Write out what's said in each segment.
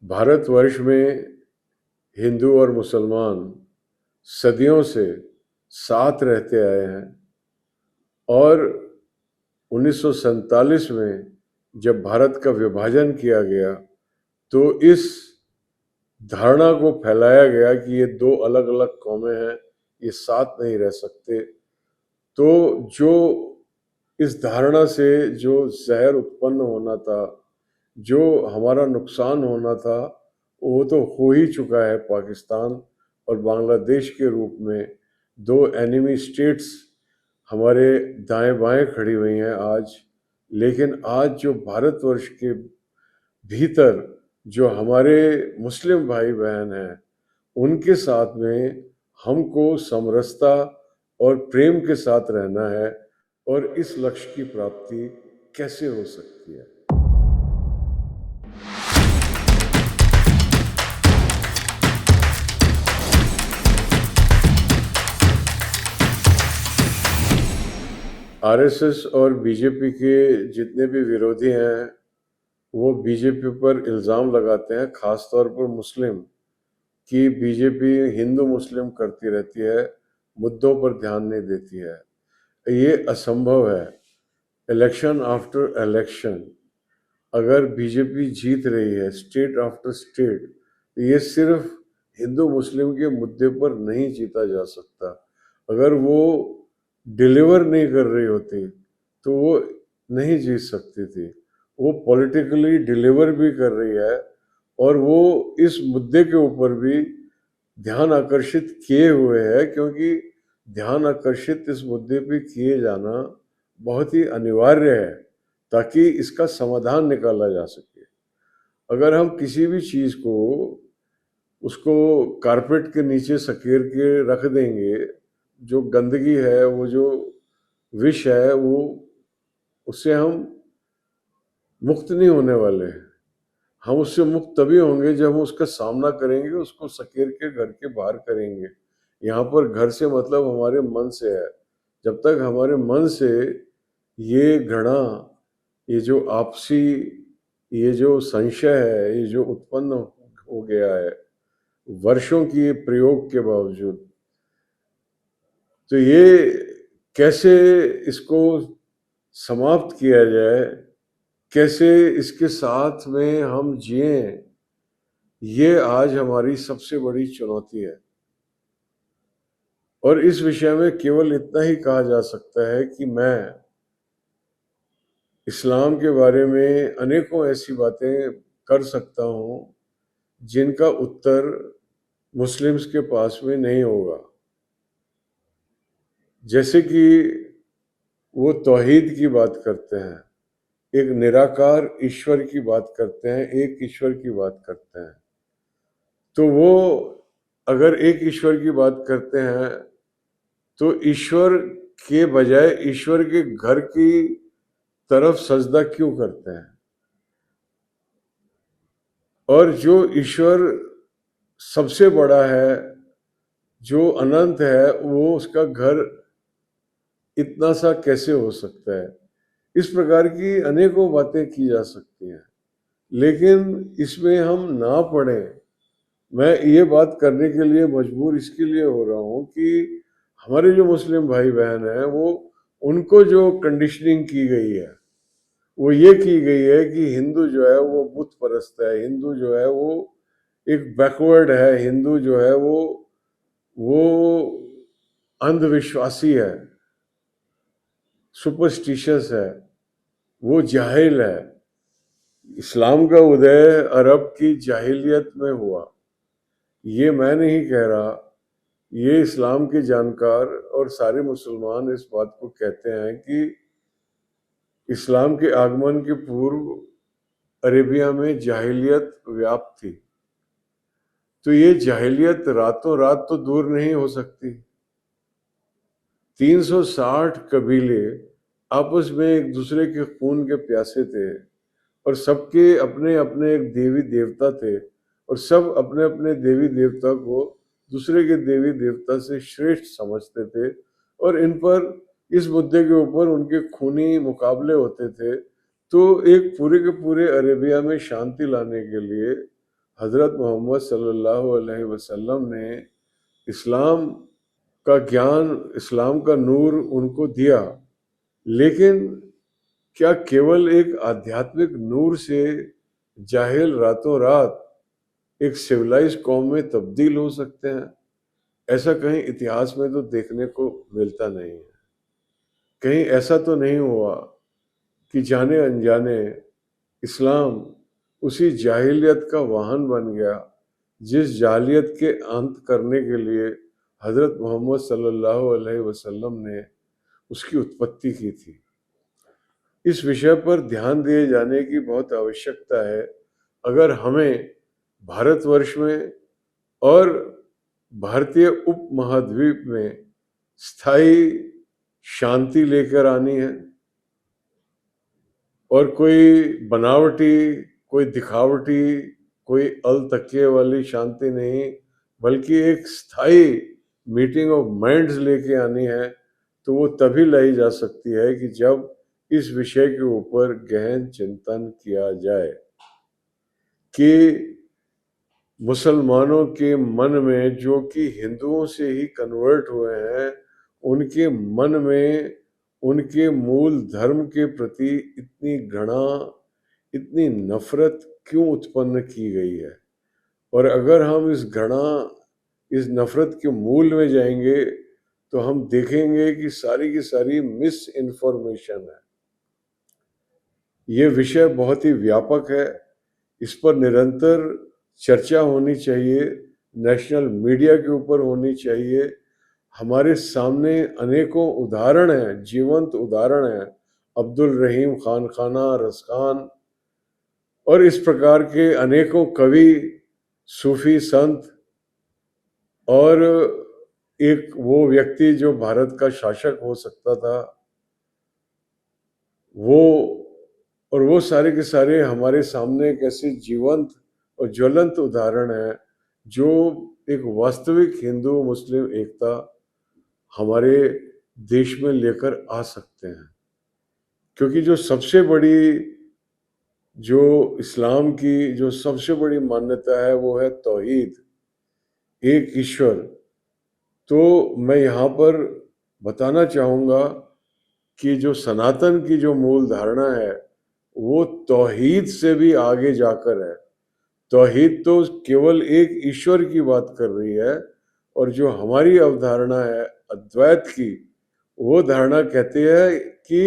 भारतवर्ष में हिंदू और मुसलमान सदियों से साथ रहते आए हैं और 1947 में जब भारत का विभाजन किया गया तो इस धारणा को फैलाया गया कि ये दो अलग अलग कौमें हैं, ये साथ नहीं रह सकते। तो जो इस धारणा से जो जहर उत्पन्न होना था, जो हमारा नुकसान होना था, वो तो हो ही चुका है। पाकिस्तान और बांग्लादेश के रूप में दो एनिमी स्टेट्स हमारे दाएं बाएं खड़ी हुई हैं आज। लेकिन आज जो भारतवर्ष के भीतर जो हमारे मुस्लिम भाई बहन हैं, उनके साथ में हमको समरसता और प्रेम के साथ रहना है। और इस लक्ष्य की प्राप्ति कैसे हो सकती है? आरएसएस और बीजेपी के जितने भी विरोधी हैं, वो बीजेपी पर इल्ज़ाम लगाते हैं, ख़ास तौर पर मुस्लिम, कि बीजेपी हिंदू मुस्लिम करती रहती है, मुद्दों पर ध्यान नहीं देती है। ये असंभव है। इलेक्शन आफ्टर इलेक्शन अगर बीजेपी जीत रही है स्टेट आफ्टर स्टेट, तो ये सिर्फ हिंदू मुस्लिम के मुद्दे पर नहीं जीता जा सकता। अगर वो डिलीवर नहीं कर रही होती तो वो नहीं जीत सकती थी। वो पॉलिटिकली डिलीवर भी कर रही है और वो इस मुद्दे के ऊपर भी ध्यान आकर्षित किए हुए हैं, क्योंकि ध्यान आकर्षित इस मुद्दे पे किए जाना बहुत ही अनिवार्य है ताकि इसका समाधान निकाला जा सके। अगर हम किसी भी चीज़ को उसको कारपेट के नीचे सकेर के रख देंगे, जो गंदगी है, वो जो विष है, वो उससे हम मुक्त नहीं होने वाले हैं। हम उससे मुक्त तभी होंगे जब हम उसका सामना करेंगे, उसको सकेर के घर के बाहर करेंगे। यहाँ पर घर से मतलब हमारे मन से है। जब तक हमारे मन से ये घृणा, ये जो आपसी, ये जो संशय है, ये जो उत्पन्न हो गया है वर्षों की प्रयोग के बावजूद, तो ये कैसे इसको समाप्त किया जाए, कैसे इसके साथ में हम जिएं, ये आज हमारी सबसे बड़ी चुनौती है। और इस विषय में केवल इतना ही कहा जा सकता है कि मैं इस्लाम के बारे में अनेकों ऐसी बातें कर सकता हूँ जिनका उत्तर मुस्लिम्स के पास में नहीं होगा। जैसे कि वो तौहीद की बात करते हैं, एक निराकार ईश्वर की बात करते हैं, एक ईश्वर की बात करते हैं। तो वो अगर एक ईश्वर की बात करते हैं तो ईश्वर के बजाय ईश्वर के घर की तरफ सजदा क्यों करते हैं? और जो ईश्वर सबसे बड़ा है, जो अनंत है, वो उसका घर इतना सा कैसे हो सकता है? इस प्रकार की अनेकों बातें की जा सकती हैं, लेकिन इसमें हम ना पड़े। मैं ये बात करने के लिए मजबूर इसके लिए हो रहा हूँ कि हमारे जो मुस्लिम भाई बहन हैं, वो उनको जो कंडीशनिंग की गई है, वो ये की गई है कि हिंदू जो है वो बुत परस्त है, हिंदू जो है वो एक बैकवर्ड है, हिंदू जो है वो अंधविश्वासी है, सुपरस्टिशियस है, वो जाहिल है। इस्लाम का उदय अरब की जाहिलियत में हुआ, ये मैं नहीं कह रहा, ये इस्लाम के जानकार और सारे मुसलमान इस बात को कहते हैं कि इस्लाम के आगमन के पूर्व अरेबिया में जाहिलियत व्याप्त थी। तो ये जाहिलियत रातों रात तो दूर नहीं हो सकती। 360 कबीले आपस में एक दूसरे के खून के प्यासे थे और सबके अपने अपने एक देवी देवता थे और सब अपने अपने देवी देवता को दूसरे के देवी देवता से श्रेष्ठ समझते थे और इन पर इस मुद्दे के ऊपर उनके खूनी मुकाबले होते थे। तो एक पूरे के पूरे अरेबिया में शांति लाने के लिए हज़रत मोहम्मद सल्लल्लाहु अलैहि वसल्लम ने इस्लाम का ज्ञान, इस्लाम का नूर उनको दिया, लेकिन क्या केवल एक आध्यात्मिक नूर से जाहिल रातों रात एक सिविलाइज्ड कौम में तब्दील हो सकते हैं? ऐसा कहीं इतिहास में तो देखने को मिलता नहीं है। कहीं ऐसा तो नहीं हुआ कि जाने अनजाने इस्लाम उसी जाहिलियत का वाहन बन गया जिस जाहिलियत के अंत करने के लिए हज़रत मोहम्मद सल्लल्लाहु अलैहि वसल्लम ने उसकी उत्पत्ति की थी। इस विषय पर ध्यान दिए जाने की बहुत आवश्यकता है अगर हमें भारतवर्ष में और भारतीय उपमहाद्वीप में स्थायी शांति लेकर आनी है। और कोई बनावटी, कोई दिखावटी, कोई अल तकिए वाली शांति नहीं, बल्कि एक स्थायी मीटिंग ऑफ माइंड्स लेके आनी है, तो वो तभी लाई जा सकती है कि जब इस विषय के ऊपर गहन चिंतन किया जाए कि मुसलमानों के मन में, जो कि हिंदुओं से ही कन्वर्ट हुए हैं, उनके मन में उनके मूल धर्म के प्रति इतनी घृणा, इतनी नफरत क्यों उत्पन्न की गई है। और अगर हम इस घृणा, इस नफरत के मूल में जाएंगे तो हम देखेंगे कि सारी की सारी मिस इन्फॉर्मेशन है। ये विषय बहुत ही व्यापक है, इस पर निरंतर चर्चा होनी चाहिए, नेशनल मीडिया के ऊपर होनी चाहिए। हमारे सामने अनेकों उदाहरण हैं, जीवंत उदाहरण हैं, अब्दुल रहीम खान खाना, रसखान और इस प्रकार के अनेकों कवि, सूफी संत और एक वो व्यक्ति जो भारत का शासक हो सकता था, वो सारे के सारे हमारे सामने एक ऐसे जीवंत और ज्वलंत उदाहरण है जो एक वास्तविक हिंदू मुस्लिम एकता हमारे देश में लेकर आ सकते हैं। क्योंकि जो सबसे बड़ी, जो इस्लाम की जो सबसे बड़ी मान्यता है वो है तौहीद, एक ईश्वर। तो मैं यहाँ पर बताना चाहूँगा कि जो सनातन की जो मूल धारणा है वो तौहीद से भी आगे जाकर है। तौहीद तो केवल एक ईश्वर की बात कर रही है, और जो हमारी अवधारणा है अद्वैत की, वो धारणा कहती है कि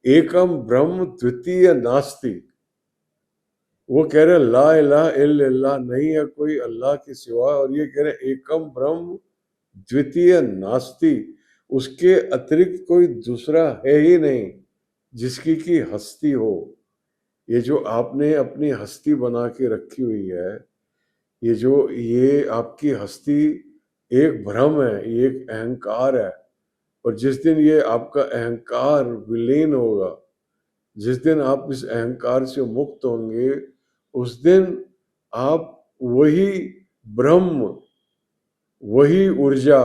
एकम ब्रह्म द्वितीय नास्ति। वो कह रहे ला इलाहा इल्लल्लाह, नहीं है कोई अल्लाह के सिवा, और ये कह रहे एकम ब्रह्म द्वितीय नास्ति, उसके अतिरिक्त कोई दूसरा है ही नहीं जिसकी की हस्ती हो। ये जो आपने अपनी हस्ती बना के रखी हुई है, ये आपकी हस्ती एक भ्रम है, ये एक अहंकार है। और जिस दिन ये आपका अहंकार विलीन होगा, जिस दिन आप इस अहंकार से मुक्त होंगे, उस दिन आप वही ब्रह्म, वही ऊर्जा,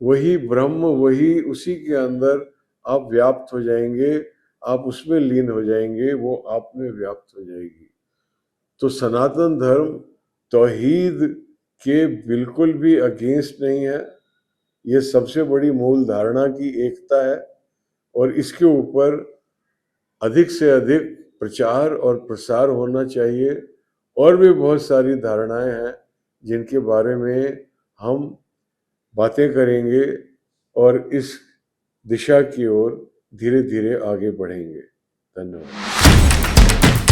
वही ब्रह्म, वही उसी के अंदर आप व्याप्त हो जाएंगे, आप उसमें लीन हो जाएंगे, वो आप में व्याप्त हो जाएगी। तो सनातन धर्म तौहीद के बिल्कुल भी अगेंस्ट नहीं है। ये सबसे बड़ी मूल धारणा की एकता है, और इसके ऊपर अधिक से अधिक प्रचार और प्रसार होना चाहिए। और भी बहुत सारी धारणाएं हैं जिनके बारे में हम बातें करेंगे और इस दिशा की ओर धीरे धीरे आगे बढ़ेंगे। धन्यवाद।